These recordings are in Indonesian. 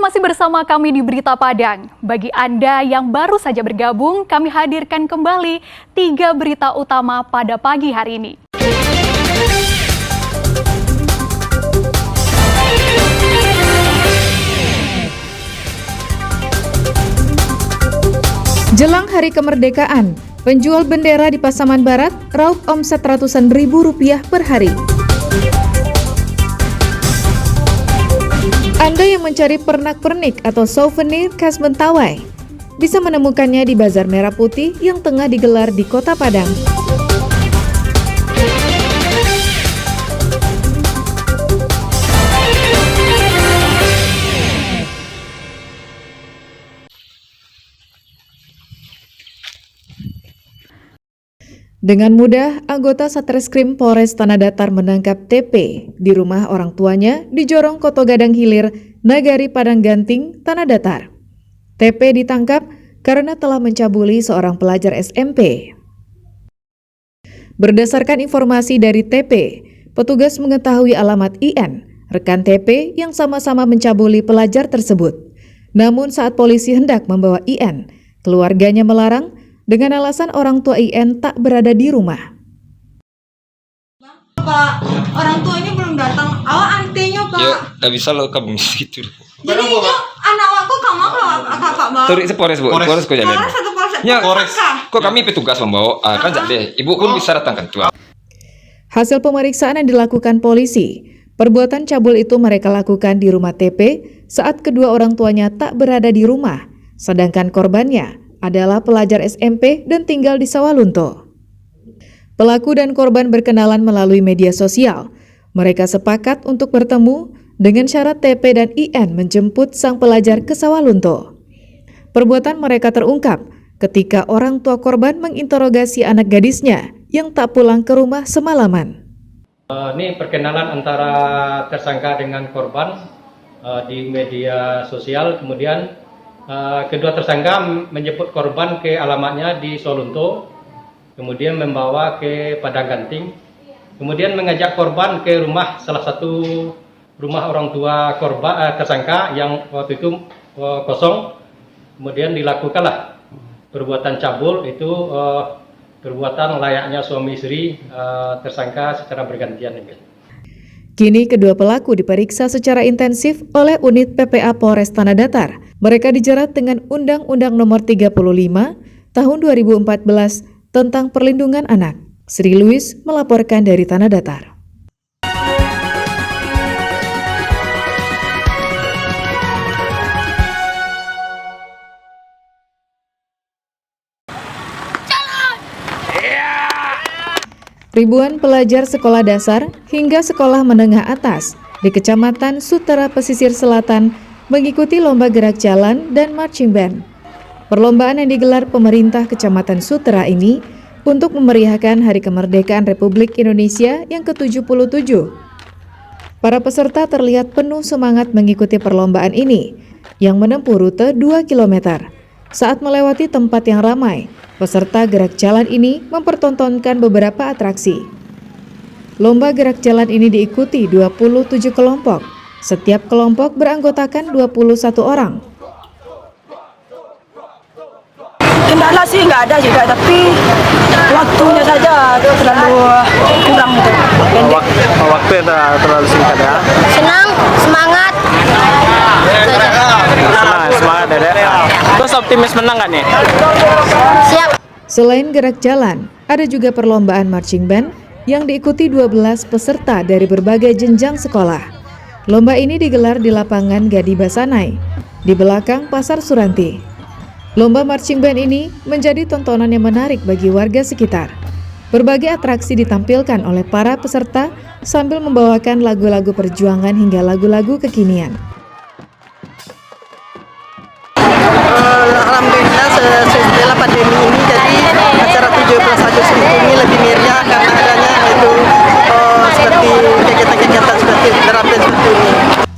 masih bersama kami di Berita Padang. Bagi Anda yang baru saja bergabung, kami hadirkan kembali 3 berita utama pada pagi hari ini. Jelang Hari Kemerdekaan, penjual bendera di Pasaman Barat raup omset ratusan ribu rupiah per hari. Anda yang mencari pernak-pernik atau souvenir khas Mentawai bisa menemukannya di Bazar Merah Putih yang tengah digelar di Kota Padang. Dengan mudah, anggota Satreskrim Polres Tanah Datar menangkap TP di rumah orang tuanya di Jorong Koto Gadang Hilir, Nagari Padang Ganting, Tanah Datar. TP ditangkap karena telah mencabuli seorang pelajar SMP. Berdasarkan informasi dari TP, petugas mengetahui alamat IN, rekan TP yang sama-sama mencabuli pelajar tersebut. Namun saat polisi hendak membawa IN, keluarganya melarang dengan alasan orang tua IN tak berada di rumah. Pak, orang tuanya belum datang. Awak antenya, Pak. Ya, gak bisa lo kamu situ. Jadi itu anak awakku kamu kalau kakak bawa. Terus Polres Bu, Polres kok jalan. Polres atau polsek? Ya, Polres. kok kami petugas membawa, kan jadi. Ibu pun bisa datang kan tuh. Hasil pemeriksaan yang dilakukan polisi, perbuatan cabul itu mereka lakukan di rumah TP saat kedua orang tuanya tak berada di rumah, sedangkan korbannya adalah pelajar SMP dan tinggal di Sawalunto. Pelaku dan korban berkenalan melalui media sosial. Mereka sepakat untuk bertemu dengan syarat TP dan IN menjemput sang pelajar ke Sawalunto. Perbuatan mereka terungkap ketika orang tua korban menginterogasi anak gadisnya yang tak pulang ke rumah semalaman. Ini perkenalan antara tersangka dengan korban di media sosial, kemudian kedua tersangka menjemput korban ke alamatnya di Sawalunto, kemudian membawa ke Padang Ganting, kemudian mengajak korban ke rumah salah satu rumah orang tua korban tersangka yang waktu itu kosong, kemudian dilakukanlah perbuatan cabul itu perbuatan layaknya suami istri tersangka secara bergantian. Kini kedua pelaku diperiksa secara intensif oleh unit PPA Polres Tanah Datar. Mereka dijerat dengan Undang-Undang Nomor 35 Tahun 2014 tentang Perlindungan Anak. Sri Louis melaporkan dari Tanah Datar. Ribuan pelajar sekolah dasar hingga sekolah menengah atas di Kecamatan Sutera Pesisir Selatan mengikuti lomba gerak jalan dan marching band. Perlombaan yang digelar pemerintah Kecamatan Sutera ini untuk memeriahkan Hari Kemerdekaan Republik Indonesia yang ke-77. Para peserta terlihat penuh semangat mengikuti perlombaan ini yang menempuh rute 2 km. Saat melewati tempat yang ramai, peserta gerak jalan ini mempertontonkan beberapa atraksi. Lomba gerak jalan ini diikuti 27 kelompok. Setiap kelompok beranggotakan 21 orang. Kendala sih nggak ada juga, tapi waktunya saja terlalu kurang gitu. Waktu terlalu singkat ya. Senang, semangat. Semangat Dedek. Terus optimis menang nggak nih? Siap. Selain gerak jalan, ada juga perlombaan marching band yang diikuti 12 peserta dari berbagai jenjang sekolah. Lomba ini digelar di lapangan Gadi Basanai, di belakang Pasar Suranti. Lomba marching band ini menjadi tontonan yang menarik bagi warga sekitar. Berbagai atraksi ditampilkan oleh para peserta sambil membawakan lagu-lagu perjuangan hingga lagu-lagu kekinian. Alhamdulillah setelah pandemi ini jadi acara 17 Agustus ini lebih meriah karena adanya itu seperti kegiatan-kegiatan seperti terapi seperti ini.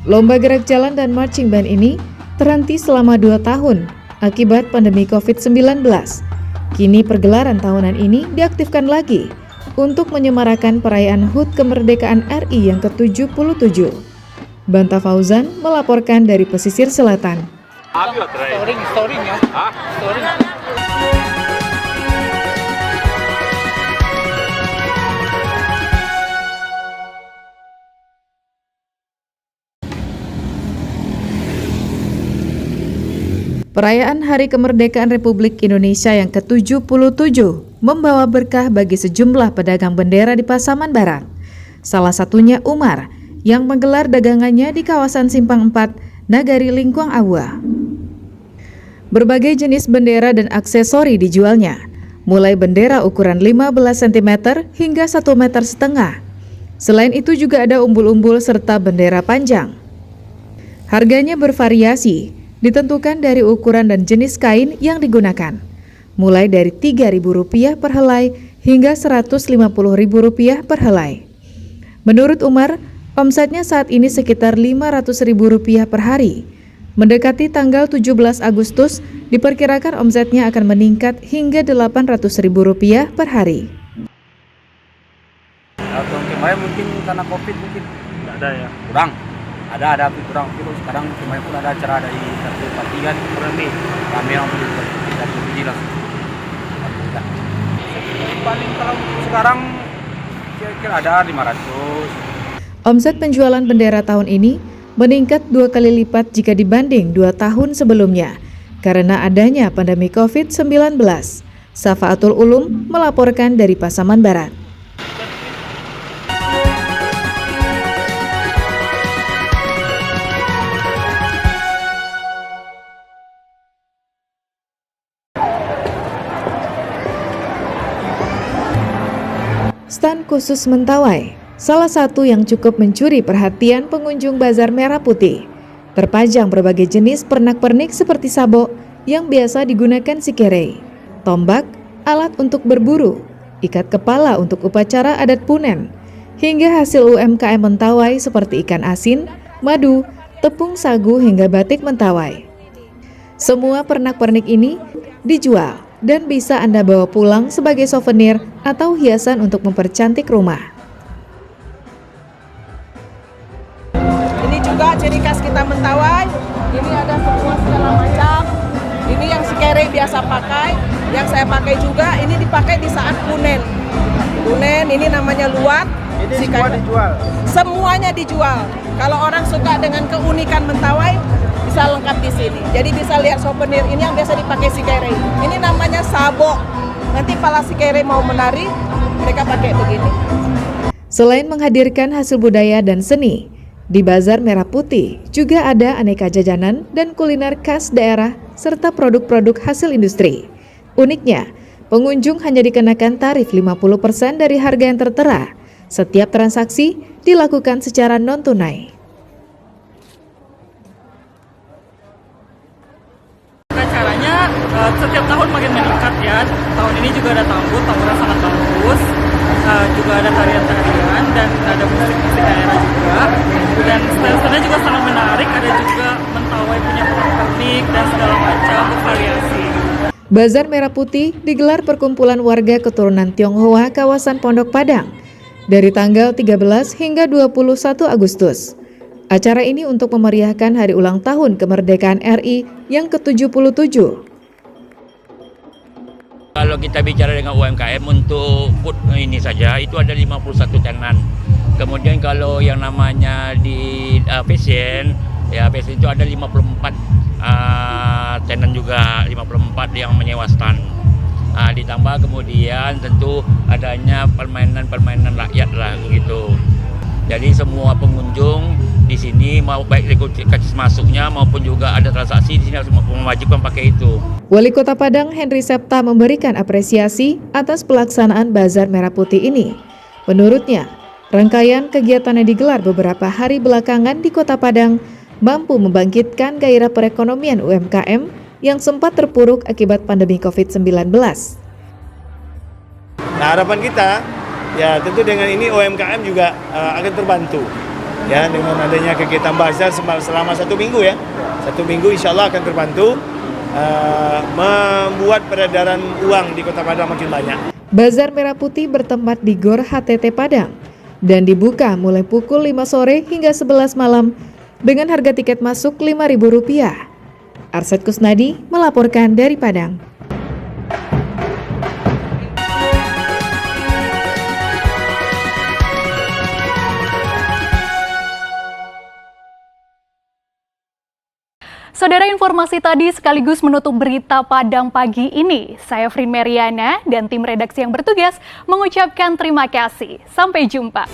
Lomba gerak jalan dan marching band ini terhenti selama 2 tahun akibat pandemi COVID-19. Kini pergelaran tahunan ini diaktifkan lagi untuk menyemarakan perayaan HUT Kemerdekaan RI yang ke-77. Banta Fauzan melaporkan dari pesisir selatan. Perayaan Hari Kemerdekaan Republik Indonesia yang ke-77 membawa berkah bagi sejumlah pedagang bendera di Pasaman Barat. Salah satunya Umar yang menggelar dagangannya di kawasan Simpang 4, Nagari Lingkuang Awa. Berbagai jenis bendera dan aksesori dijualnya, mulai bendera ukuran 15 cm hingga 1,5 meter. Selain itu juga ada umbul-umbul serta bendera panjang. Harganya bervariasi, ditentukan dari ukuran dan jenis kain yang digunakan, mulai dari Rp3.000 per helai hingga Rp150.000 per helai. Menurut Umar, omsetnya saat ini sekitar Rp500.000 per hari. Mendekati tanggal 17 Agustus, diperkirakan omsetnya akan meningkat hingga Rp800.000 per hari. Tahun kemarin mungkin karena COVID mungkin tidak ada ya, kurang. Ada tapi kurang. Sekarang kemarin pun ada acara dari satu partian kurang lebih kami yang beli satu biji lah. Paling kalau sekarang kira-kira ada 500. Omset penjualan bendera tahun ini meningkat 2 kali lipat jika dibanding 2 tahun sebelumnya karena adanya pandemi COVID-19. Safaatul Ulum melaporkan dari Pasaman Barat. Stan khusus Mentawai, salah satu yang cukup mencuri perhatian pengunjung Bazar Merah Putih. Terpajang berbagai jenis pernak-pernik seperti sabok yang biasa digunakan Sikere, tombak, alat untuk berburu, ikat kepala untuk upacara adat Punen, hingga hasil UMKM Mentawai seperti ikan asin, madu, tepung sagu hingga batik Mentawai. Semua pernak-pernik ini dijual dan bisa Anda bawa pulang sebagai souvenir atau hiasan untuk mempercantik rumah. Ini juga ciri khas kita Mentawai. Ini ada semua segala macam. Ini yang Sikere biasa pakai, yang saya pakai juga. Ini dipakai di saat Punen. Punen ini namanya luat. Ini semua dijual. Semuanya dijual. Kalau orang suka dengan keunikan Mentawai, bisa lengkap di sini. Jadi bisa lihat souvenir ini yang biasa dipakai Sikere. Ini namanya sabok. Nanti kalau Sikere mau menari, mereka pakai begini. Selain menghadirkan hasil budaya dan seni, di Bazar Merah Putih juga ada aneka jajanan dan kuliner khas daerah serta produk-produk hasil industri. Uniknya, pengunjung hanya dikenakan tarif 50% dari harga yang tertera. Setiap transaksi dilakukan secara non-tunai. Caranya setiap tahun makin meningkat ya. Tahun ini juga ada tawuran sangat bagus, juga ada tarian-tarian dan ada musik-musik daerah juga. Dan stand-standnya juga sangat menarik, ada juga Mentawai punya pernik dan segala macam bervariasi. Bazar Merah Putih digelar perkumpulan warga keturunan Tionghoa kawasan Pondok Padang dari tanggal 13 hingga 21 Agustus. Acara ini untuk memeriahkan hari ulang tahun kemerdekaan RI yang ke-77. Kalau kita bicara dengan UMKM untuk food ini saja itu ada 51 tenan. Kemudian kalau yang namanya di fashion, ya fashion itu ada 54 tenan juga, 54 yang menyewa stand. Ditambah kemudian tentu adanya permainan-permainan rakyat lah begitu. Jadi semua pengunjung di sini mau baik karcis masuknya maupun juga ada transaksi di sini harus mewajibkan pakai itu. Wali Kota Padang Henry Septa memberikan apresiasi atas pelaksanaan Bazar Merah Putih ini. Menurutnya, rangkaian kegiatan yang digelar beberapa hari belakangan di Kota Padang mampu membangkitkan gairah perekonomian UMKM yang sempat terpuruk akibat pandemi COVID-19. Nah, harapan kita ya tentu dengan ini UMKM juga akan terbantu ya dengan adanya kegiatan bazar selama 1 minggu ya. 1 minggu insya Allah akan terbantu membuat peredaran uang di Kota Padang makin banyak. Bazar Merah Putih bertempat di Gor HTT Padang dan dibuka mulai pukul 5 sore hingga 11 malam dengan harga tiket masuk Rp5.000. Arset Kusnadi melaporkan dari Padang. Saudara, informasi tadi sekaligus menutup berita Padang pagi ini. Saya Frin Meriana dan tim redaksi yang bertugas mengucapkan terima kasih. Sampai jumpa.